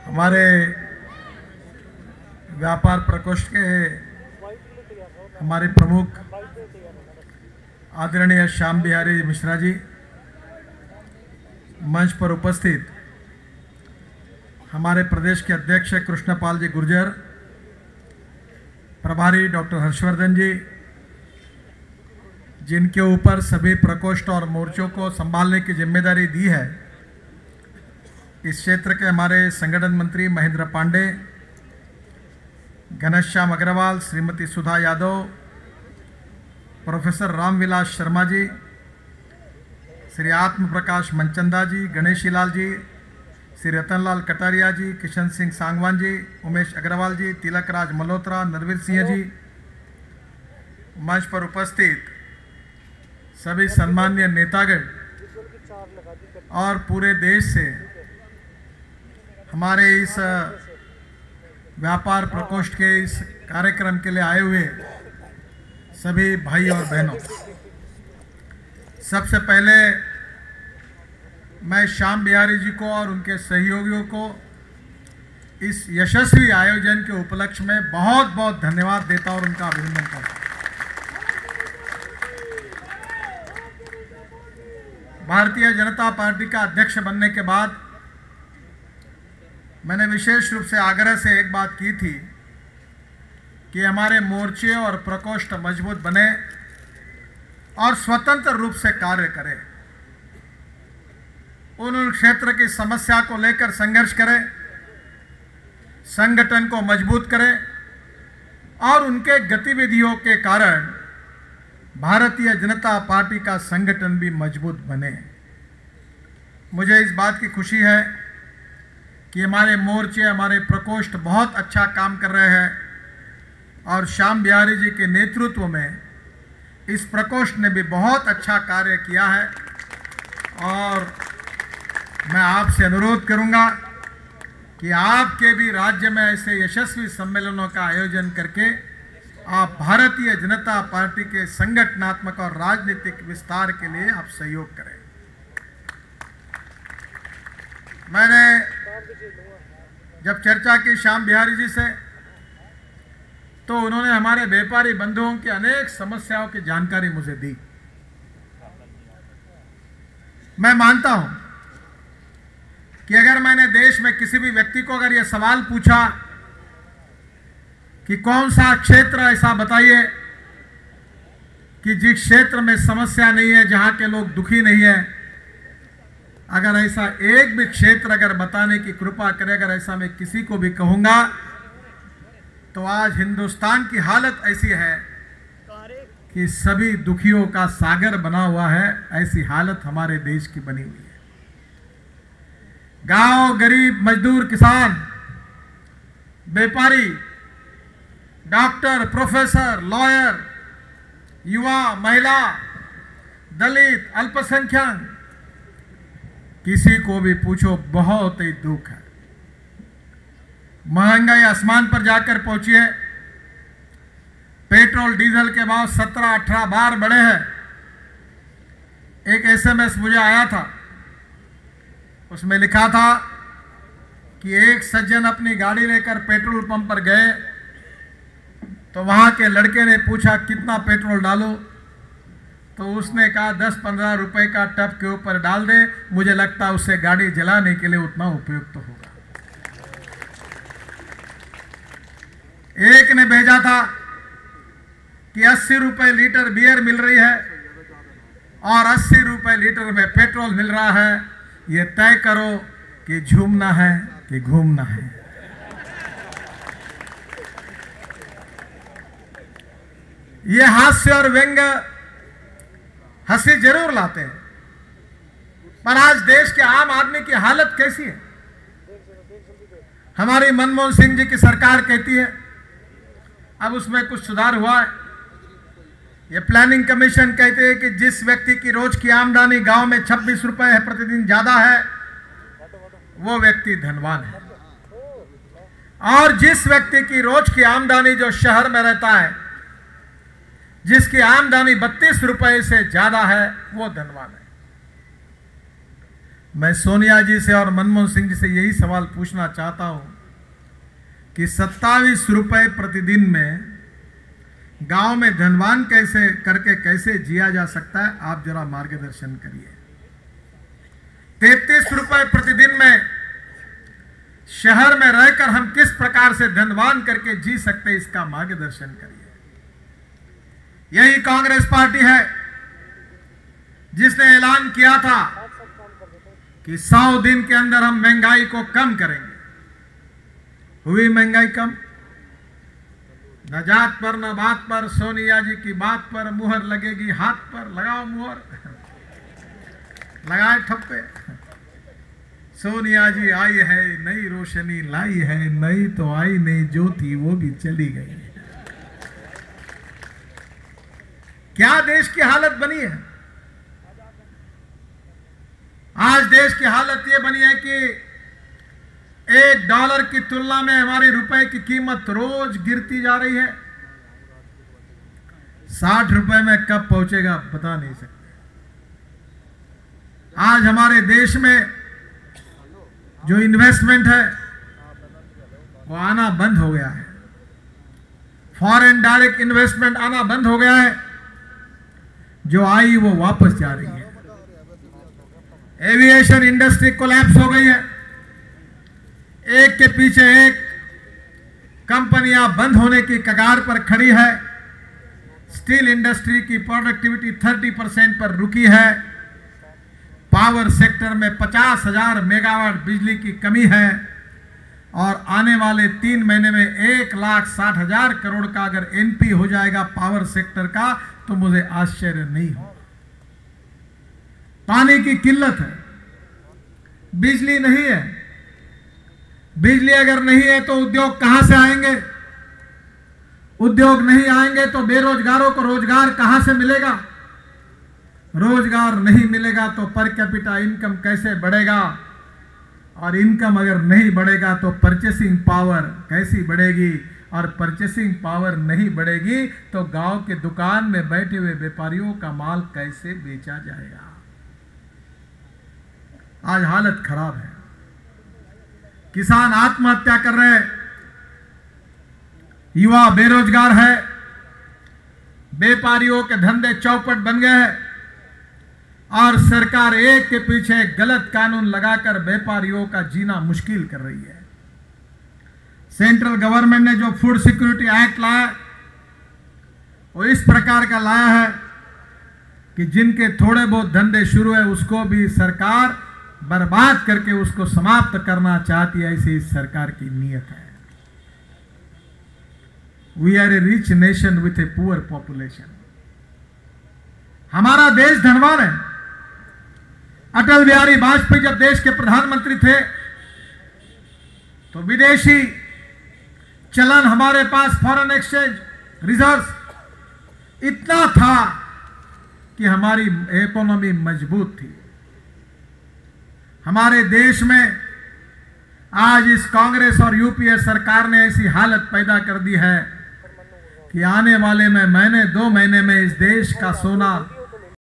हमारे व्यापार प्रकोष्ठ के हमारे प्रमुख आदरणीय श्याम बिहारी मिश्रा जी, मंच पर उपस्थित हमारे प्रदेश के अध्यक्ष कृष्णपाल जी गुर्जर, प्रभारी डॉक्टर हर्षवर्धन जी, जिनके ऊपर सभी प्रकोष्ठ और मोर्चों को संभालने की जिम्मेदारी दी है, इस क्षेत्र के हमारे संगठन मंत्री महेंद्र पांडे, घनश्याम अग्रवाल, श्रीमती सुधा यादव, प्रोफेसर रामविलास शर्मा जी, श्री आत्म प्रकाश मनचंदा जी, गणेशी लाल जी, श्री रतनलाल कटारिया जी, किशन सिंह सांगवान जी, उमेश अग्रवाल जी, तिलक राज मल्होत्रा, नरवीर सिंह जी, मंच पर उपस्थित सभी सम्मान्य नेतागण और पूरे देश से हमारे इस व्यापार प्रकोष्ठ के इस कार्यक्रम के लिए आए हुए सभी भाई और बहनों, सबसे पहले मैं श्याम बिहारी जी को और उनके सहयोगियों को इस यशस्वी आयोजन के उपलक्ष्य में बहुत बहुत धन्यवाद देता और उनका अभिनंदन करता हूं। भारतीय जनता पार्टी का अध्यक्ष बनने के बाद मैंने विशेष रूप से आग्रह से एक बात की थी कि हमारे मोर्चे और प्रकोष्ठ मजबूत बने और स्वतंत्र रूप से कार्य करें, उन क्षेत्र की समस्या को लेकर संघर्ष करें, संगठन को मजबूत करें और उनके गतिविधियों के कारण भारतीय जनता पार्टी का संगठन भी मजबूत बने। मुझे इस बात की खुशी है कि हमारे मोर्चे, हमारे प्रकोष्ठ बहुत अच्छा काम कर रहे हैं और श्याम बिहारी जी के नेतृत्व में इस प्रकोष्ठ ने भी बहुत अच्छा कार्य किया है। और मैं आपसे अनुरोध करूंगा कि आपके भी राज्य में ऐसे यशस्वी सम्मेलनों का आयोजन करके आप भारतीय जनता पार्टी के संगठनात्मक और राजनीतिक विस्तार के लिए आप सहयोग करें। मैंने जब चर्चा की श्याम बिहारी जी से, तो उन्होंने हमारे व्यापारी बंधुओं की अनेक समस्याओं की जानकारी मुझे दी। मैं मानता हूं कि अगर मैंने देश में किसी भी व्यक्ति को अगर यह सवाल पूछा कि कौन सा क्षेत्र ऐसा बताइए कि जिस क्षेत्र में समस्या नहीं है, जहां के लोग दुखी नहीं है, अगर ऐसा एक भी क्षेत्र अगर बताने की कृपा करे, अगर ऐसा मैं किसी को भी कहूंगा, तो आज हिंदुस्तान की हालत ऐसी है कि सभी दुखियों का सागर बना हुआ है। ऐसी हालत हमारे देश की बनी हुई है। गांव, गरीब, मजदूर, किसान, व्यापारी, डॉक्टर, प्रोफेसर, लॉयर, युवा, महिला, दलित, अल्पसंख्यक, किसी को भी पूछो बहुत ही दुख है। महंगाई आसमान पर जाकर पहुंची है। पेट्रोल डीजल के भाव 17-18 बार बढ़े हैं। एक एसएमएस मुझे आया था, उसमें लिखा था कि एक सज्जन अपनी गाड़ी लेकर पेट्रोल पंप पर गए, तो वहां के लड़के ने पूछा कितना पेट्रोल डालूं, तो उसने कहा 10-15 रुपए का टब के ऊपर डाल दे, मुझे लगता है उससे गाड़ी जलाने के लिए उतना उपयुक्त तो होगा। एक ने भेजा था कि 80 रुपए लीटर बियर मिल रही है और 80 रुपए लीटर में पेट्रोल मिल रहा है, ये तय करो कि झूमना है कि घूमना है। ये हास्य और व्यंग्य हंसी जरूर लाते हैं, पर आज देश के आम आदमी की हालत कैसी है? हमारी मनमोहन सिंह जी की सरकार कहती है, अब उसमें कुछ सुधार हुआ है। ये प्लानिंग कमीशन कहते हैं कि जिस व्यक्ति की रोज की आमदनी गांव में 26 रुपए है प्रतिदिन ज्यादा है, वो व्यक्ति धनवान है, और जिस व्यक्ति की रोज की आमदनी जो शहर में रहता है, जिसकी आमदनी 32 रुपए से ज्यादा है, वो धनवान है। मैं सोनिया जी से और मनमोहन सिंह जी से यही सवाल पूछना चाहता हूं कि 27 रुपए प्रतिदिन में गांव में धनवान कैसे करके कैसे जिया जा सकता है, आप जरा मार्गदर्शन करिए। 33 रुपए प्रतिदिन में शहर में रहकर हम किस प्रकार से धनवान करके जी सकते, इसका मार्गदर्शन करिए। यही कांग्रेस पार्टी है जिसने ऐलान किया था कि 100 दिन के अंदर हम महंगाई को कम करेंगे। हुई महंगाई कम? न जात पर न बात पर, सोनिया जी की बात पर मुहर लगेगी हाथ पर। लगाओ मुहर, लगाए ठप्पे। सोनिया जी आई है, नई रोशनी लाई है, नई तो आई नहीं जो थी वो भी चली गई। क्या देश की हालत बनी है? आज देश की हालत यह बनी है कि $1 की तुलना में हमारे रुपए की कीमत रोज गिरती जा रही है। 60 रुपए में कब पहुंचेगा बता नहीं सकते। आज हमारे देश में जो इन्वेस्टमेंट है वो आना बंद हो गया है। फॉरेन डायरेक्ट इन्वेस्टमेंट आना बंद हो गया है। जो आई वो वापस जा रही है। एविएशन इंडस्ट्री कोलैप्स हो गई है। एक के पीछे एक कंपनियां बंद होने की कगार पर खड़ी है। स्टील इंडस्ट्री की प्रोडक्टिविटी 30% पर रुकी है। पावर सेक्टर में 50,000 मेगावाट बिजली की कमी है और आने वाले 3 महीने में 1,60,000 करोड़ का अगर एनपी हो जाएगा पावर सेक्टर का तो मुझे आश्चर्य नहीं हो। पानी की किल्लत है, बिजली नहीं है। बिजली अगर नहीं है तो उद्योग कहां से आएंगे? उद्योग नहीं आएंगे तो बेरोजगारों को रोजगार कहां से मिलेगा? रोजगार नहीं मिलेगा तो पर कैपिटा इनकम कैसे बढ़ेगा? और इनकम अगर नहीं बढ़ेगा तो परचेसिंग पावर कैसी बढ़ेगी? और परचेसिंग पावर नहीं बढ़ेगी तो गांव के दुकान में बैठे हुए व्यापारियों का माल कैसे बेचा जाएगा? आज हालत खराब है। किसान आत्महत्या कर रहे हैं, युवा बेरोजगार है, व्यापारियों के धंधे चौपट बन गए हैं और सरकार एक के पीछे गलत कानून लगाकर व्यापारियों का जीना मुश्किल कर रही है। सेंट्रल गवर्नमेंट ने जो फूड सिक्योरिटी एक्ट लाया वो इस प्रकार का लाया है कि जिनके थोड़े बहुत धंधे शुरू है उसको भी सरकार बर्बाद करके उसको समाप्त करना चाहती है। ऐसी इस सरकार की नीयत है। We are a rich nation with a poor population. हमारा देश धनवान है। अटल बिहारी वाजपेयी जब देश के प्रधानमंत्री थे तो विदेशी चलन हमारे पास, फॉरेन एक्सचेंज रिजर्व इतना था कि हमारी इकोनॉमी मजबूत थी। हमारे देश में आज इस कांग्रेस और यूपीए सरकार ने ऐसी हालत पैदा कर दी है कि आने वाले में 2 महीने में इस देश का सोना